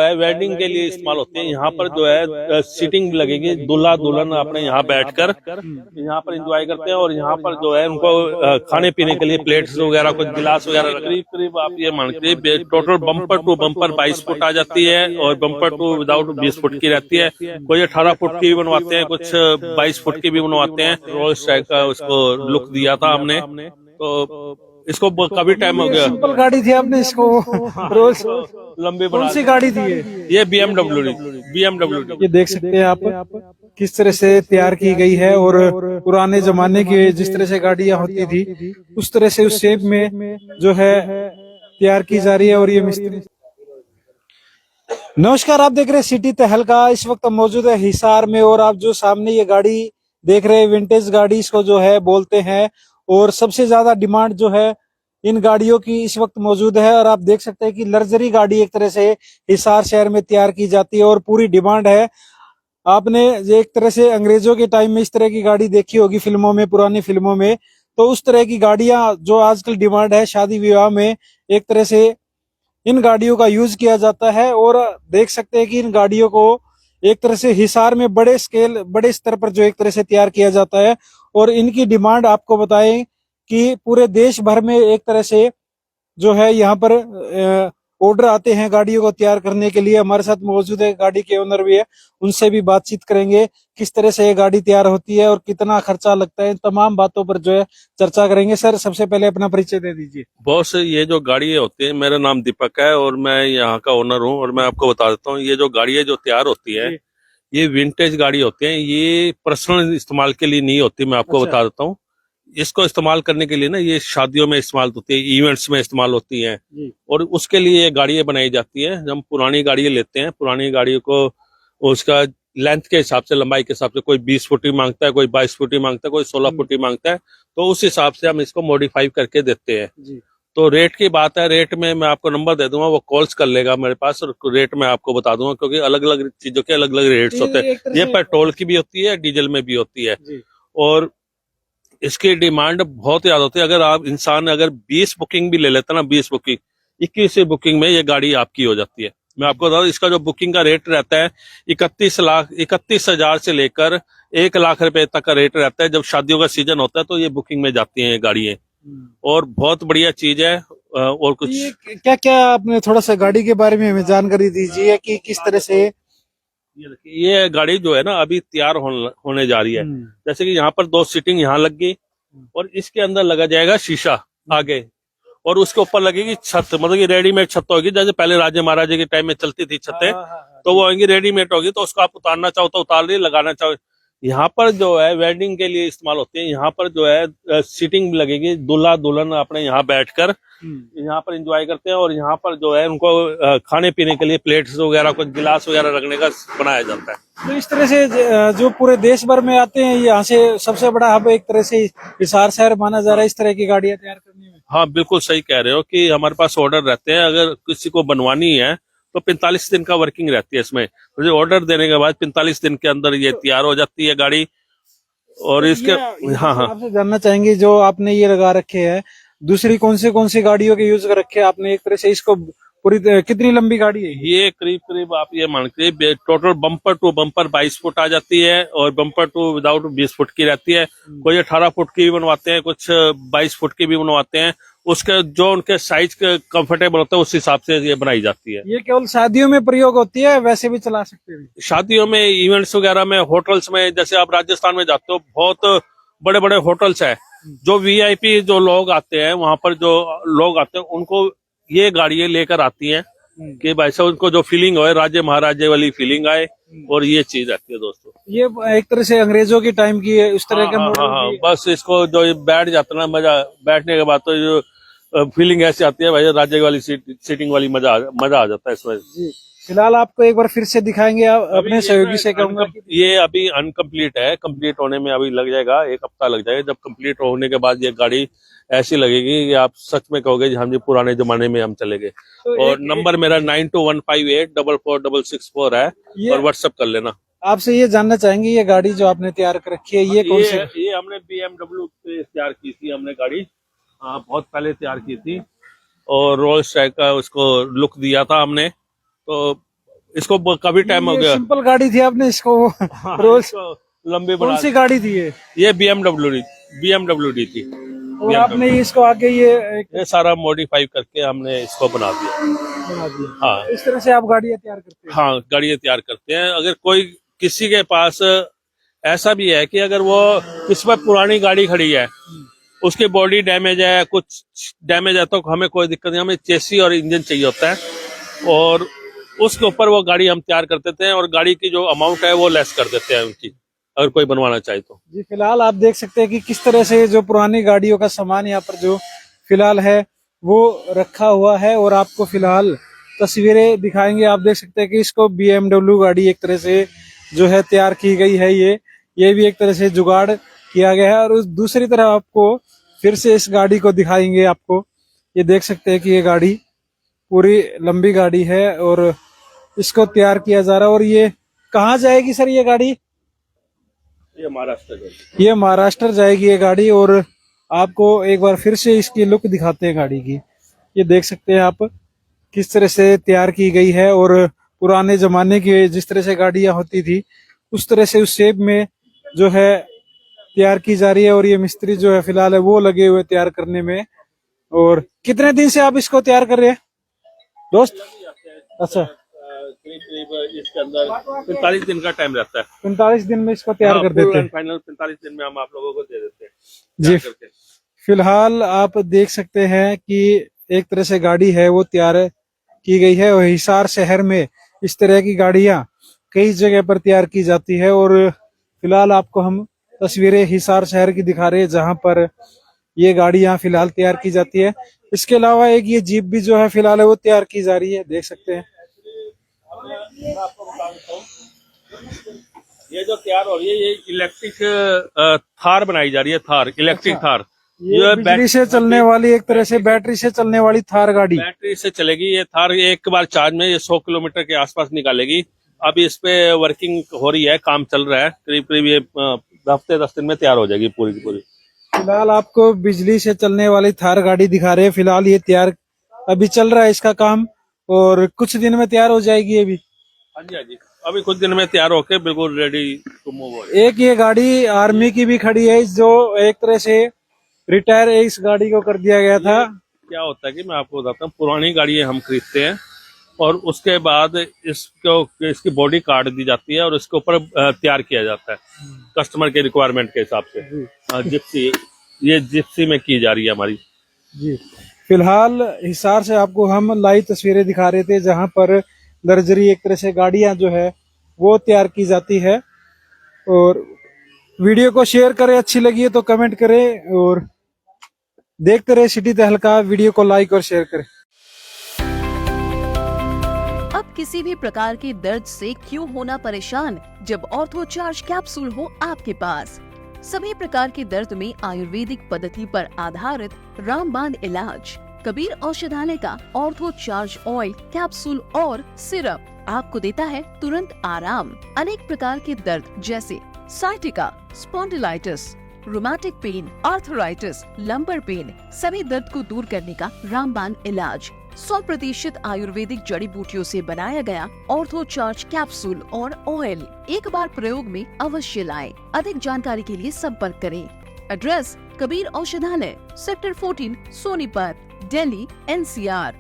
Wedding के लिए इस्तेमाल होते हैं। यहाँ पर जो है सीटिंग लगेगी, दूल्हा दुल्हन अपने यहाँ बैठकर यहाँ पर एंजॉय करते हैं। और यहाँ पर जो है उनको खाने पीने के लिए प्लेट्स वगैरह, कुछ गिलास वगैरह, करीब करीब आप ये मान के total bumper to bumper 22 foot आ जाती है और बम्पर टू विदाउट 20 फुट की रहती है। कोई 18 फुट की भी बनवाते हैं, कुछ 22 फुट की भी बनवाते हैं। रोल्स टाइप का उसको लुक दिया था हमने, तो इसको काफी टाइम हो गया। सिंपल गाड़ी थी, आपने इसको रोल्स लंबी कौन सी गाड़ी थी ये BMW ये देख सकते हैं आप किस तरह से तैयार की गई है। और पुराने जमाने की जिस तरह से गाड़ियां होती थी उस तरह से उस शेप में जो है तैयार की जा रही है। और ये मिस्त्री, नमस्कार, आप देख रहे हैं सिटी तहलका। इस वक्त हम मौजूद है हिसार में और आप जो सामने ये गाड़ी देख रहे हैं विंटेज गाड़ी इसको जो है बोलते हैं। और सबसे ज्यादा डिमांड जो है इन गाड़ियों की इस वक्त मौजूद है। और आप देख सकते हैं कि लग्जरी गाड़ी एक तरह से हिसार शहर में तैयार की जाती है और पूरी डिमांड है। आपने एक तरह से अंग्रेजों के टाइम में इस तरह की गाड़ी देखी होगी फिल्मों में, पुरानी फिल्मों में, तो उस तरह की गाड़ियां जो आजकल डिमांड है शादी विवाह में, एक तरह से इन गाड़ियों का यूज किया जाता है। और देख सकते हैं कि इन गाड़ियों को एक तरह से हिसार में बड़े स्केल, बड़े स्तर पर जो एक तरह से तैयार किया जाता है। और इनकी डिमांड आपको बताएं कि पूरे देश भर में एक तरह से जो है यहाँ पर ऑर्डर आते हैं गाड़ियों को तैयार करने के लिए। हमारे साथ मौजूद है गाड़ी के ओनर भी है, उनसे भी बातचीत करेंगे किस तरह से ये गाड़ी तैयार होती है और कितना खर्चा लगता है। इन तमाम बातों पर जो है चर्चा करेंगे। सर, सबसे पहले अपना परिचय दे दीजिए। बॉस, ये जो गाड़ी होती है, मेरा नाम दीपक है और मैं यहाँ का ओनर हूँ। और मैं आपको बता देता हूँ, ये जो गाड़ियाँ जो तैयार होती है ये विंटेज गाड़ी होती है, ये पर्सनल इस्तेमाल के लिए नहीं होती। मैं आपको बता देता हूँ, इसको इस्तेमाल करने के लिए ना ये शादियों में इस्तेमाल होती है, इवेंट्स में इस्तेमाल होती हैं। और उसके लिए ये गाड़ियां बनाई जाती है। जब हम पुरानी गाड़ियां लेते हैं, पुरानी गाड़ियों को उसका लेंथ के हिसाब से, लंबाई के हिसाब से, कोई 20 फुट ही मांगता है, कोई 22 फुट ही मांगता है, कोई 16 फुट ही मांगता है, तो उस हिसाब से हम इसको मॉडिफाई करके देते हैं। तो रेट की बात है, रेट में मैं आपको नंबर दे दूंगा, वो कॉल्स कर लेगा मेरे पास और रेट मैं आपको बता दूंगा, क्योंकि अलग अलग चीजों के अलग अलग रेट्स होते हैं। ये पेट्रोल की भी होती है, डीजल में भी होती है। और इसकी डिमांड बहुत ज्यादा होती है। अगर आप इंसान अगर 20 बुकिंग भी ले लेता ना, 20 बुकिंग, 21 बुकिंग में ये गाड़ी आपकी हो जाती है। मैं आपको बता दूं, इसका जो बुकिंग का रेट रहता है 31,000 से लेकर 1 लाख रुपए तक का रेट रहता है। जब शादियों का सीजन होता है तो ये बुकिंग में जाती हैं ये गाड़ियां। और बहुत बढ़िया चीज है। और कुछ क्या क्या आपने थोड़ा सा गाड़ी के बारे में हमें जानकारी दीजिए कि किस तरह से ये गाड़ी जो है ना अभी तैयार होने जा रही है। जैसे कि यहाँ पर 2 सीटिंग यहाँ लग गई और इसके अंदर लगा जाएगा शीशा आगे, और उसके ऊपर लगेगी छत, मतलब कि रेडीमेड छत होगी। जैसे पहले राजे महाराजे के टाइम में चलती थी छतें, तो वो होंगी रेडीमेड होगी। तो उसको आप उतारना चाहो तो उतार लिए, लगाना चाहो। यहाँ पर जो है वेडिंग के लिए इस्तेमाल होती है। यहाँ पर जो है सीटिंग लगेगी, दूल्हा दुल्हन अपने यहाँ बैठकर यहाँ पर एंजॉय करते हैं। और यहाँ पर जो है उनको खाने पीने के लिए प्लेट्स वगैरह, कुछ गिलास वगैरह रखने का बनाया जाता है। तो इस तरह से जो पूरे देश भर में आते हैं, यहाँ से सबसे बड़ा हब एक तरह से हिसार शहर माना जा रहा है इस तरह की गाड़ियां तैयार करने में। हाँ, बिल्कुल सही कह रहे हो कि हमारे पास ऑर्डर रहते हैं। अगर किसी को बनवानी है तो 45 दिन का वर्किंग रहती है इसमें। मुझे ऑर्डर देने के बाद 45 दिन के अंदर ये तैयार हो जाती है गाड़ी। और इसके हाँ आपसे जानना चाहेंगे, जो आपने ये लगा रखे हैं, दूसरी कौन सी गाड़ियों के यूज कर रखे हैं आपने एक तरह से इसको? पूरी कितनी लंबी गाड़ी है ये? करीब करीब आप ये मान के total bumper to bumper 22 foot आ जाती है और बम्पर टू विदाउट 20 फुट की रहती है। कोई 18 फुट की भी बनवाते हैं, कुछ 22 फुट की भी बनवाते हैं। उसके जो उनके साइज के कंफर्टेबल होता है उस हिसाब से ये बनाई जाती है। ये केवल शादियों में प्रयोग होती है, वैसे भी चला सकते हैं? शादियों में, इवेंट्स वगैरह में, होटल्स में। जैसे आप राजस्थान में जाते हो, बहुत बड़े बड़े होटल्स है, जो वीआईपी जो लोग आते हैं, वहां पर जो लोग आते हैं उनको ये गाड़ियां लेकर आती हैं कि भाई साहब उनको जो फीलिंग हो, राजे महाराजे वाली फीलिंग आए। और ये चीज रहती है दोस्तों, ये एक तरह से अंग्रेजों के टाइम की है, उस तरह का मॉडल। हाँ, बस इसको जो बैठ जाता ना, मजा बैठने के बाद तो जो फीलिंग ऐसी आती है भाई, राजे वाली सीटिंग वाली मजा आ जाता है इसमें। फिलहाल आपको एक बार फिर से दिखाएंगे, अपने सहयोगी से कहूंगा। ये अभी अनकम्प्लीट है, कंप्लीट होने में अभी लग जाएगा, 1 हफ्ता लग जाएगा। जब कंप्लीट होने के बाद ये गाड़ी ऐसी लगेगी कि आप सच में कहोगे जी हम जी पुराने जमाने में हम चले गए। तो और नंबर मेरा 9215844464 है और व्हाट्सएप कर लेना। आपसे ये जानना चाहेंगे, ये गाड़ी जो आपने तैयार कर रखी है, ये कौन सी? ये हमने BMW पे तैयार की थी हमने गाड़ी। हाँ, बहुत पहले तैयार की थी और रोल्स टाइप का उसको लुक दिया था हमने। तो इसको काफी टाइम हो गया। सिंपल गाड़ी थी, आपने इसको हाँ, रोज इसको लंबी कौन बना सी गाड़ी थी ये BMW डी थी। और आपने इसको आगे ये सारा मॉडिफाई करके हमने इसको बना दिया। बना दिया। हाँ इस तरह से आप गाड़ियां तैयार करते हैं? हाँ, गाड़ियां तैयार करते हैं। अगर कोई किसी के पास ऐसा भी है कि अगर वो किस पर पुरानी गाड़ी खड़ी है, उसकी बॉडी डैमेज है, कुछ डैमेज है, तो हमें कोई दिक्कत नहीं, हमें चेसी और इंजन चाहिए होता है और उसके ऊपर वो गाड़ी हम तैयार कर देते हैं और गाड़ी की जो अमाउंट है वो लेस कर देते हैं उनकी, अगर कोई बनवाना चाहे तो। जी, फिलहाल आप देख सकते हैं कि किस तरह से जो पुरानी गाड़ियों का सामान यहाँ पर जो फिलहाल है वो रखा हुआ है और आपको फिलहाल तस्वीरें दिखाएंगे। आप देख सकते हैं कि इसको BMW गाड़ी एक तरह से जो है तैयार की गई है। ये भी एक तरह से जुगाड़ किया गया है और उस दूसरी तरफ आपको फिर से इस गाड़ी को दिखाएंगे। आपको ये देख सकते हैं कि ये गाड़ी पूरी लंबी गाड़ी है और इसको तैयार किया जा रहा है। और ये कहाँ जाएगी सर ये गाड़ी? ये महाराष्ट्र है। ये महाराष्ट्र जाएगी ये गाड़ी। और आपको एक बार फिर से इसकी लुक दिखाते हैं गाड़ी की। ये देख सकते हैं आप किस तरह से तैयार की गई है और पुराने जमाने की जिस तरह से गाड़ियां होती थी उस तरह से उस शेप में जो है तैयार की जा रही है। और ये मिस्त्री जो है फिलहाल है वो लगे हुए तैयार करने में। और कितने दिन से आप इसको तैयार कर रहे हैं दोस्त? अच्छा, करीब इसके अंदर 45 दिन का टाइम रहता है। 45 दिन में इसको तैयार कर देते हैं। फाइनल 45 दिन में हम आप लोगों को दे देते हैं जी। फिलहाल आप देख सकते हैं कि एक तरह से गाड़ी है वो तैयार की गई है और हिसार शहर में इस तरह की गाड़ियां कई जगह पर तैयार की जाती है। और फिलहाल आपको हम तस्वीरें हिसार शहर की दिखा रहे हैं जहां पर ये गाड़ियां फिलहाल तैयार की जाती है। इसके अलावा एक ये जीप भी जो है फिलहाल है वो तैयार की जा रही है, देख सकते हैं। मैं आपको बता देता हूँ, ये जो तैयार हो रही है ये इलेक्ट्रिक थार बनाई जा रही है। थार इलेक्ट्रिक थार, ये बिजली से चलने वाली एक तरह से बैटरी से चलने वाली थार गाड़ी बैटरी से चलेगी। ये थार एक बार चार्ज में ये 100 किलोमीटर के आसपास निकालेगी। अभी इस पे वर्किंग हो रही है, काम चल रहा है। करीब करीब ये हफ्ते 10 दिन में तैयार हो जाएगी पूरी की पूरी। फिलहाल आपको बिजली से चलने वाली थार गाड़ी दिखा रहे हैं। फिलहाल ये तैयार अभी चल रहा है इसका काम और कुछ दिन में तैयार हो जाएगी ये भी। हाँ जी, हाँ जी, अभी कुछ दिन में तैयार होके बिल्कुल रेडी टू मूव। एक ये गाड़ी आर्मी की भी खड़ी है जो एक तरह से रिटायर इस गाड़ी को कर दिया गया था। क्या होता है कि मैं आपको बताता हूँ, पुरानी गाड़ियां हम खरीदते हैं और उसके बाद इसकी बॉडी काट दी जाती है और इसके ऊपर तैयार किया जाता है कस्टमर के रिक्वायरमेंट के हिसाब से। जिप्सी, ये जिप्सी में की जा रही है हमारी। जी, फिलहाल हिसार से आपको हम लाइव तस्वीरें दिखा रहे थे जहां पर लग्जरी एक तरह से गाड़ियां जो है वो तैयार की जाती है। और वीडियो को शेयर करें, अच्छी लगी है तो कमेंट करें और देखते रहे सिटी तहलका। वीडियो को लाइक और शेयर करें। अब किसी भी प्रकार के दर्द से क्यों होना परेशान जब ऑर्थोचार्ज कैप्सूल हो आपके पास। सभी प्रकार के दर्द में आयुर्वेदिक पद्धति पर आधारित रामबाण इलाज। कबीर औषधालय का ऑर्थोचार्ज ऑयल, कैप्सूल और सिरप आपको देता है तुरंत आराम। अनेक प्रकार के दर्द जैसे sciatica, spondylitis, rheumatic pain, arthritis, lumbar pain, सभी दर्द को दूर करने का रामबाण इलाज 100% आयुर्वेदिक जड़ी बूटियों से बनाया गया ऑर्थोचार्ज कैप्सूल और ऑयल एक बार प्रयोग में अवश्य लाएं। अधिक जानकारी के लिए संपर्क करें। एड्रेस कबीर औषधालय, सेक्टर 14, सोनीपत, दिल्ली, NCR।